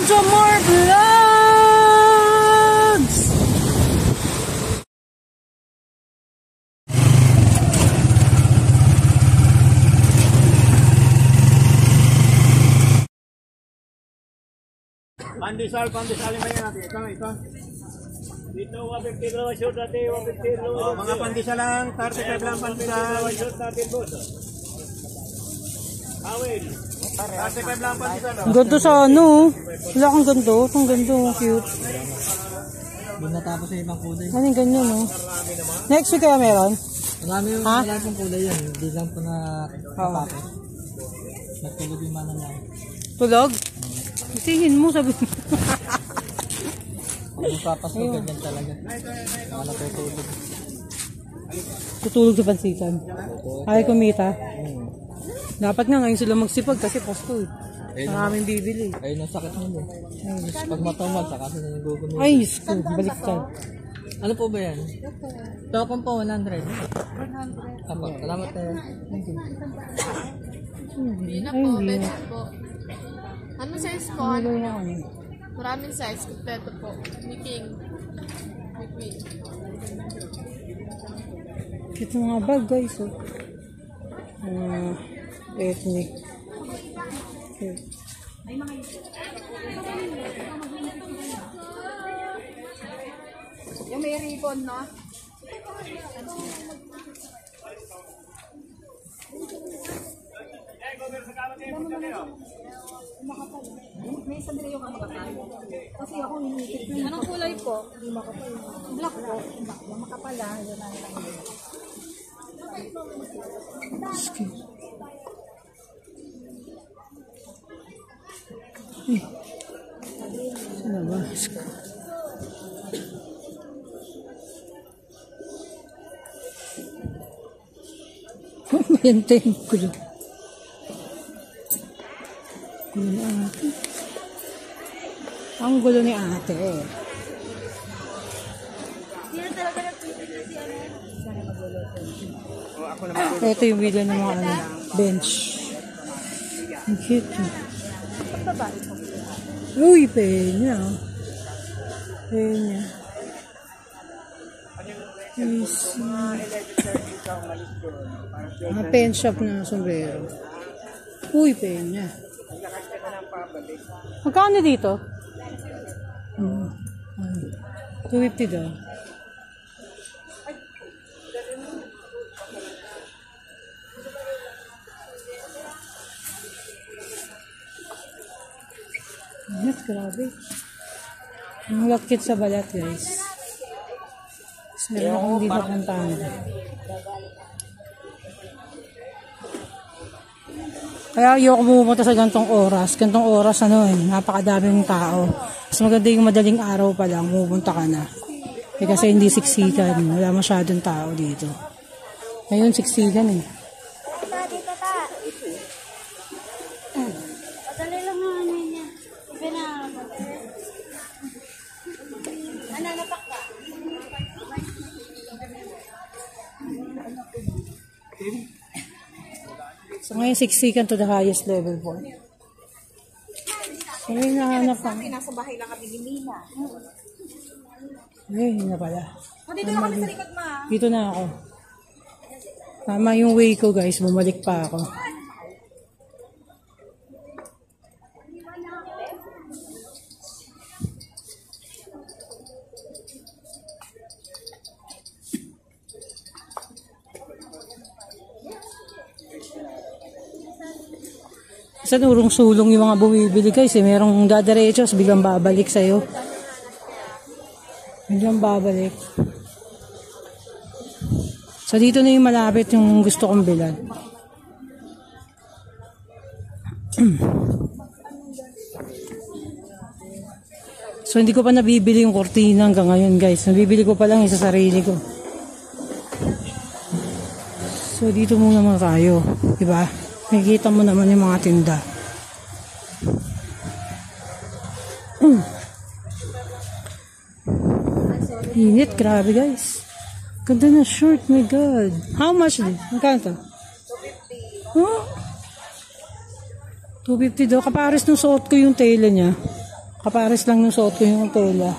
To more vlogs! Pandesal naman yan natin. Ito. Dito, 150 lang shoot natin, 150 lang. Oh, mga pandesal lang, 35 lang pandesal. Shoot natin, boss. Awin. 35 lang pandesal. Ang ganda sa ano. Wala kang ganda. Ang ganda. Cute. Hindi natapos sa ibang kulay. Ano yung ganyan, no? Next week kaya meron? Marami yung wala pong kulay yan. Hindi lang po na tapos. Nagtulog yung mana niya. Tulog? Isihin mo, sabi mo. Kung papas ko ganyan talaga. Mga natutulog. Tutulog sa pansitan. Ay, kumita. Dapat nga ngayon sila magsipag kasi Pasko eh. Maraming bibili. Ayun ang sakit nila. Pag matumag, saka sila yung gugumili. Ay, school. Baliktad. Ano po ba yan? Tokong po, 100. 100. Apo, salamat tayo. Hindi na po, best po. Ano size po? Maraming size, kompleto po. May king. May queen. Ito mga bag guys. Oh. Ethnic. Okay. Yung may ribbon, no? May sandali yung makapal. Kasi ako hinihikit yun. Anong kulay po? Hindi makapal. Black po. Makapal ah. Yun ang lang. Sana ba? Mayante yung kulo. Gulo ni ate. Ang gulo ni ate. Ito yung video ng mga ano, bench. Ang cute. Uy, penya. Penya. Mga pen shop na sombrero. Uy, penya. Magkano dito? 250 daw. Yes, grabe. Ang lakit sa balat, guys. Meron akong dito puntahan. Kaya ayoko pumunta sa gantong oras. Gantong oras, ano eh, napakadaming tao. Mas maganda yung madaling araw pa lang, pupunta ka na. Eh, kasi hindi siksikan. Wala masyadong tao dito. Ngayon, siksikan eh. Padali lang nga ano niya. Nananapak ka? So ngayon, siksikan to the highest level po. So ngayon, nahanap pa. Nasa bahay lang kami ni Mina. Ay, yun na pala. Dito na kami sa likod, ma. Dito na ako. Tama yung way ko, guys. Bumalik pa ako. Sa urong-sulong yung mga bumibili, guys. Eh. Merong dadiretsos, biglang babalik sa'yo. Biglang babalik. So, dito na yung malapit yung gusto kong bilan. So, hindi ko pa nabibili yung kortina hanggang ngayon, guys. Nabibili ko pa lang sa sarili ko. So, dito muna tayo. Diba? Nakikita mo naman yung mga tinda. Init, grabe guys. Ganda na short, my god. How much din? Magkano to? 250. Oh? 250 daw. Kapares nung suot ko yung tela niya. Kapares lang yung suot ko yung tela.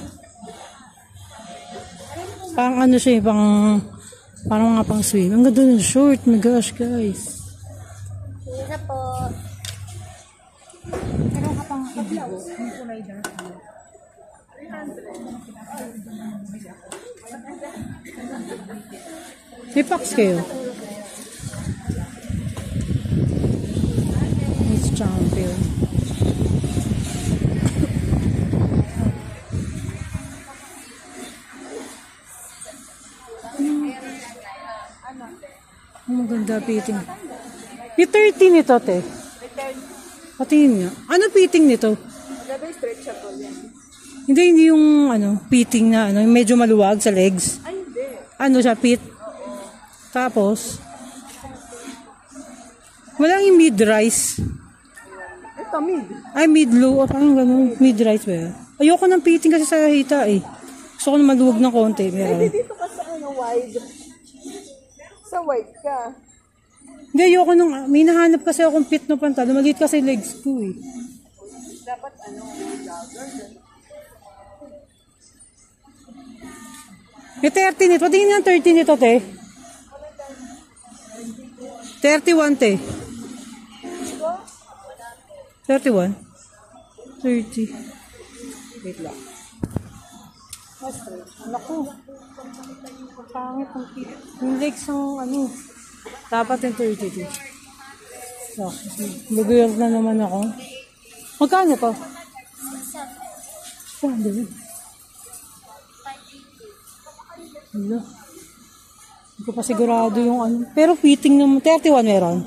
Parang ano siya, parang nga pang swim. Ang ganda ng short. My gosh, guys. Isa po. Meron ka pang blouse. Yung kulay dark. May packs kayo. Miss Champion. Ang maganda fitting. Yung 30 nito, te. Patingin nga. Ano fitting nito? Maganda yung stretchable yan. Hindi yung fitting na yung medyo maluwag sa legs. Ay, hindi. Ano siya, fit? Tapos, walang yung mid-rise. Ito, mid. Ay, mid-low. O, parang gano'n. Mid-rise ba? Ayoko ng fitting kasi sa hita eh. Gusto ko na maluwag ng konti. Meron. Dito ka sa wide. Sa wide ka. Hindi, ayoko nung, may nahanap kasi akong fit no pantalon. Maliit kasi legs ko eh. Dapat jogger. Yung 30 nito, tingin nga 30 nito, te. 31, te. 31? 30. Wait lang. Naku. Pangit ang fit. Yung legs ng dapat yung 32. So, mag-weird na naman ako. Magkano to? Saan din? Hello. Hindi ko pa sigurado yung Pero fitting naman. 31 meron.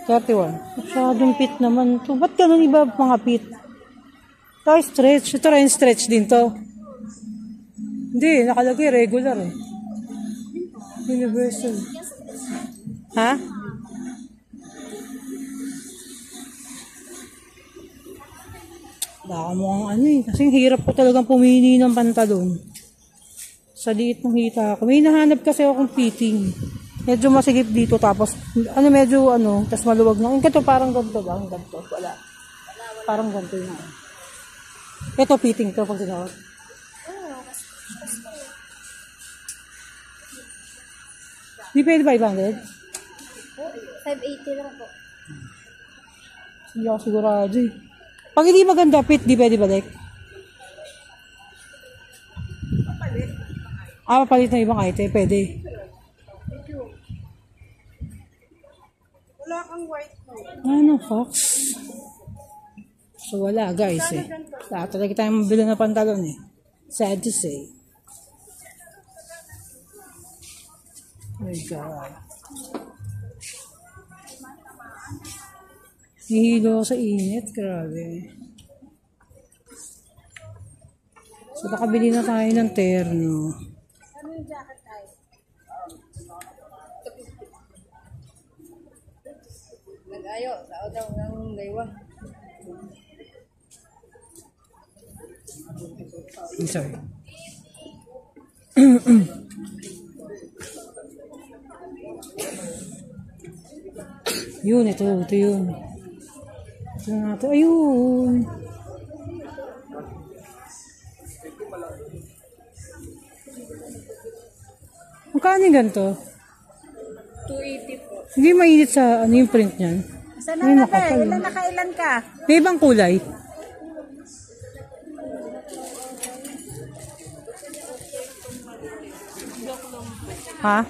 31. Masyadong fit naman to. Ba't ganun iba mga fit? Ito stretch. Ito rin stretch din to. Hindi. Nakalagay regular eh. Universal. Ha? Baka mukhang eh. Kasi hirap ko talagang pumili ng pantalon. Sa liit ng hita ako. May nahanap kasi akong fitting. Medyo masigip dito tapos medyo tapos maluwag na. Ito parang ganito lang. Ganito. Wala. Parang ganito na. Ito fitting to pag sinawag. Di pwede 500? 580 lang po. Hindi ako sigurado eh. Pag hindi maganda fit, di pwede balik? Papalit na ibang item, pwede. Wala kang white Fox? So wala guys eh. Lahat talaga tayo mabili na pantalon eh. Sad to say. Oh my God. Hihilo sa init, grabe. So nakabili na tayo ng terno. Ano yung jacket tayo? Nag-ayo, sao daw ng laywa. I'm sorry. Yun, ito yun. Ito na ito. Ayun. Magkano yung ganito? 280 po. Hindi mainit sa yung print niyan. Saan Ay, na nakapal. Ilan nakailan ka? May ibang kulay? Ha?